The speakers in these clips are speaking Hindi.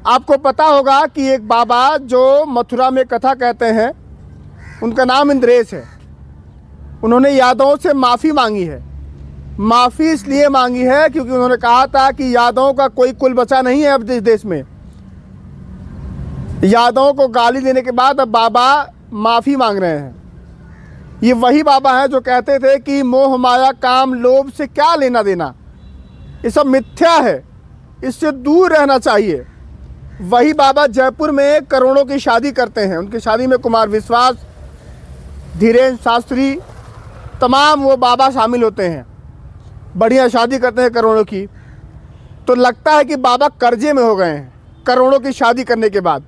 आपको पता होगा कि एक बाबा जो मथुरा में कथा कहते हैं, उनका नाम इंद्रेश है। उन्होंने यादवों से माफ़ी मांगी है। माफ़ी इसलिए मांगी है क्योंकि उन्होंने कहा था कि यादवों का कोई कुल बचा नहीं है अब इस देश में। यादवों को गाली देने के बाद अब बाबा माफ़ी मांग रहे हैं। ये वही बाबा हैं जो कहते थे कि मोह माया काम लोभ से क्या लेना देना, ये सब मिथ्या है, इससे दूर रहना चाहिए। वही बाबा जयपुर में करोड़ों की शादी करते हैं। उनकी शादी में कुमार विश्वास, धीरेन्द्र शास्त्री, तमाम वो बाबा शामिल होते हैं। बढ़िया शादी करते हैं करोड़ों की। तो लगता है कि बाबा कर्जे में हो गए हैं करोड़ों की शादी करने के बाद।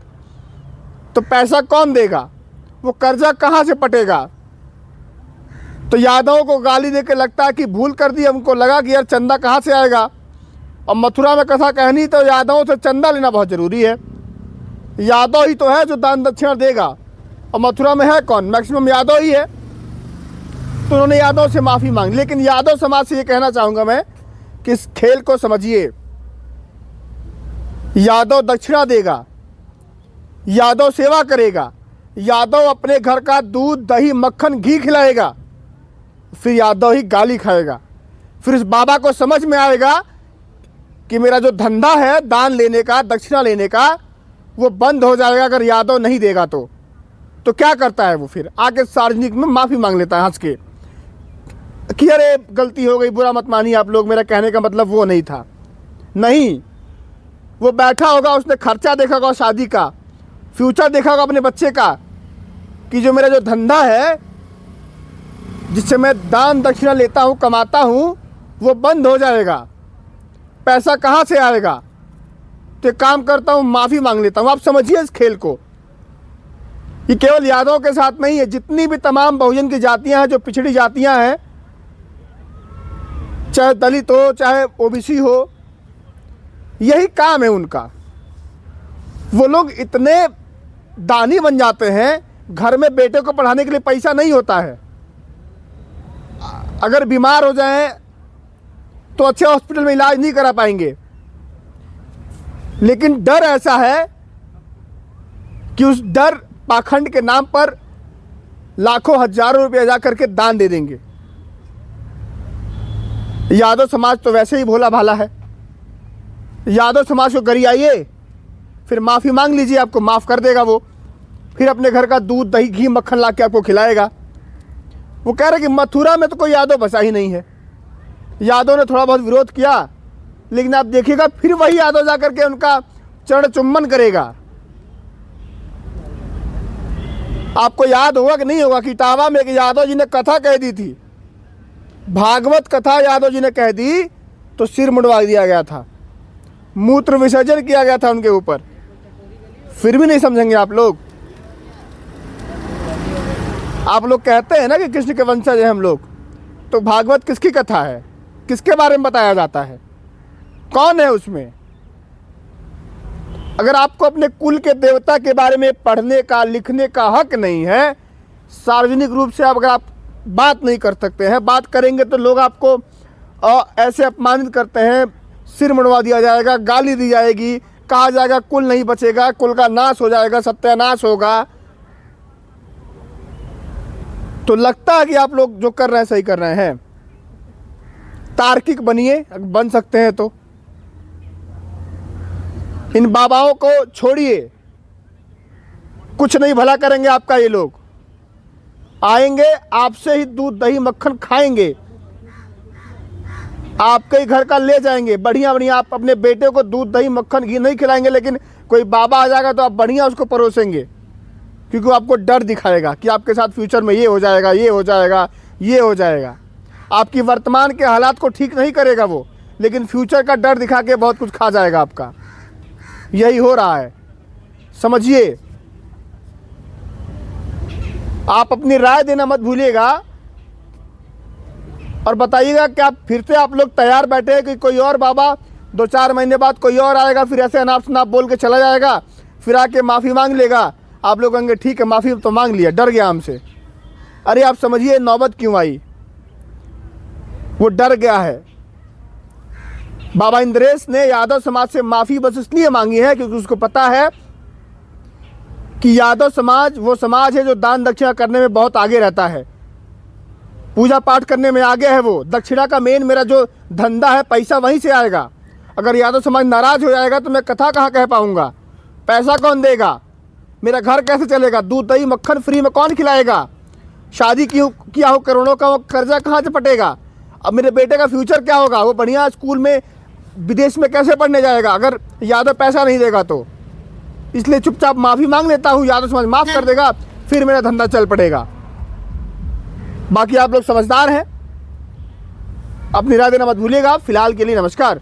तो पैसा कौन देगा, वो कर्जा कहाँ से पटेगा। तो यादवों को गाली देकर लगता है कि भूल कर दी। हमको लगा कि यार चंदा कहाँ से आएगा, और मथुरा में कथा कहनी तो यादवों से चंदा लेना बहुत ज़रूरी है। यादव ही तो है जो दान दक्षिणा देगा, और मथुरा में है कौन, मैक्सिमम यादव ही है। तो उन्होंने यादव से माफ़ी मांगी। लेकिन यादव समाज से ये कहना चाहूँगा मैं कि इस खेल को समझिए। यादव दक्षिणा देगा, यादव सेवा करेगा, यादव अपने घर का दूध दही मक्खन घी खिलाएगा, फिर यादव ही गाली खाएगा। फिर इस बाबा को समझ में आएगा कि मेरा जो धंधा है दान लेने का, दक्षिणा लेने का, वो बंद हो जाएगा अगर यादव नहीं देगा। तो क्या करता है वो, फिर आके सार्वजनिक में माफ़ी मांग लेता है हंस के कि अरे गलती हो गई, बुरा मत मानिए आप लोग, मेरा कहने का मतलब वो नहीं था। नहीं, वो बैठा होगा, उसने खर्चा देखा होगा शादी का, फ्यूचर देखा होगा अपने बच्चे का, कि जो मेरा जो धंधा है जिससे मैं दान दक्षिणा लेता हूँ, कमाता हूँ, वो बंद हो जाएगा। पैसा कहाँ से आएगा। तो काम करता हूँ, माफ़ी मांग लेता हूँ। आप समझिए इस खेल को। ये केवल यादव के साथ नहीं है, जितनी भी तमाम बहुजन की जातियाँ हैं, जो पिछड़ी जातियाँ हैं, चाहे दलित हो चाहे ओबीसी हो, यही काम है उनका। वो लोग इतने दानी बन जाते हैं, घर में बेटे को पढ़ाने के लिए पैसा नहीं होता है। अगर बीमार हो जाएं तो अच्छे हॉस्पिटल में इलाज नहीं करा पाएंगे। लेकिन डर ऐसा है कि उस डर पाखंड के नाम पर लाखों हजारों रुपये जा करके दान दे देंगे। यादव समाज तो वैसे ही भोला भाला है। यादव समाज को गरियाइए, फिर माफ़ी मांग लीजिए, आपको माफ़ कर देगा वो। फिर अपने घर का दूध दही घी मक्खन ला के आपको खिलाएगा। वो कह रहे कि मथुरा में तो कोई यादव बसा ही नहीं है। यादव ने थोड़ा बहुत विरोध किया, लेकिन आप देखिएगा फिर वही यादव जाकर के उनका चरण चुम्बन करेगा। आपको याद होगा कि नहीं होगा कि इटावा में एक यादव जी ने कथा कह दी थी, भागवत कथा यादव जी ने कह दी तो सिर मुंडवा दिया गया था, मूत्र विसर्जन किया गया था उनके ऊपर। फिर भी नहीं समझेंगे आप लोग। आप लोग कहते हैं ना कि कृष्ण के वंशज हैं हम लोग, तो भागवत किसकी कथा है, किसके बारे में बताया जाता है, कौन है उसमें। अगर आपको अपने कुल के देवता के बारे में पढ़ने का लिखने का हक नहीं है, सार्वजनिक रूप से अगर आप बात नहीं कर सकते हैं, बात करेंगे तो लोग आपको ऐसे अपमानित करते हैं, सिर मुड़वा दिया जाएगा, गाली दी जाएगी, कहा जाएगा कुल नहीं बचेगा, कुल का नाश हो जाएगा, सत्यानाश होगा। तो लगता है कि आप लोग जो कर रहे हैं सही कर रहे हैं। तार्किक बनिए, बन सकते हैं तो। इन बाबाओं को छोड़िए, कुछ नहीं भला करेंगे आपका। ये लोग आएंगे, आपसे ही दूध दही मक्खन खाएंगे, आपके ही घर का ले जाएंगे बढ़िया बढ़िया। आप अपने बेटे को दूध दही मक्खन घी नहीं खिलाएंगे, लेकिन कोई बाबा आ जाएगा तो आप बढ़िया उसको परोसेंगे, क्योंकि वो आपको डर दिखाएगा कि आपके साथ फ्यूचर में ये हो जाएगा, ये हो जाएगा, ये हो जाएगा। आपकी वर्तमान के हालात को ठीक नहीं करेगा वो, लेकिन फ्यूचर का डर दिखा के बहुत कुछ खा जाएगा आपका। यही हो रहा है, समझिए। आप अपनी राय देना मत भूलिएगा, और बताइएगा कि आप फिर से आप लोग तैयार बैठे हैं कि कोई और बाबा 2-4 महीने बाद कोई और आएगा, फिर ऐसे अनाप शनाप बोल के चला जाएगा, फिर आके माफ़ी मांग लेगा। आप लोग कहेंगे ठीक है माफ़ी तो मांग लिया, डर गया हमसे। अरे आप समझिए नौबत क्यों आई, वो डर गया है। बाबा इंद्रेश ने यादव समाज से माफ़ी बस इसलिए मांगी है क्योंकि उसको पता है कि यादव समाज वो समाज है जो दान दक्षिणा करने में बहुत आगे रहता है, पूजा पाठ करने में आगे है। वो दक्षिणा का मेन मेरा जो धंधा है, पैसा वहीं से आएगा। अगर यादव समाज नाराज़ हो जाएगा तो मैं कथा कहाँ कह पाऊँगा, पैसा कौन देगा, मेरा घर कैसे चलेगा, दूध दही मक्खन फ्री में कौन खिलाएगा, शादी किया हो करोड़ों का वो कर्जा कहाँ से पटेगा, अब मेरे बेटे का फ्यूचर क्या होगा, वो बढ़िया स्कूल में विदेश में कैसे पढ़ने जाएगा अगर यादव पैसा नहीं देगा तो। इसलिए चुपचाप माफ़ी मांग लेता हूँ, यादव समाज माफ़ कर देगा, फिर मेरा धंधा चल पड़ेगा। बाकी आप लोग समझदार हैं, अपनी राय देना मत भूलिएगा। फिलहाल के लिए नमस्कार।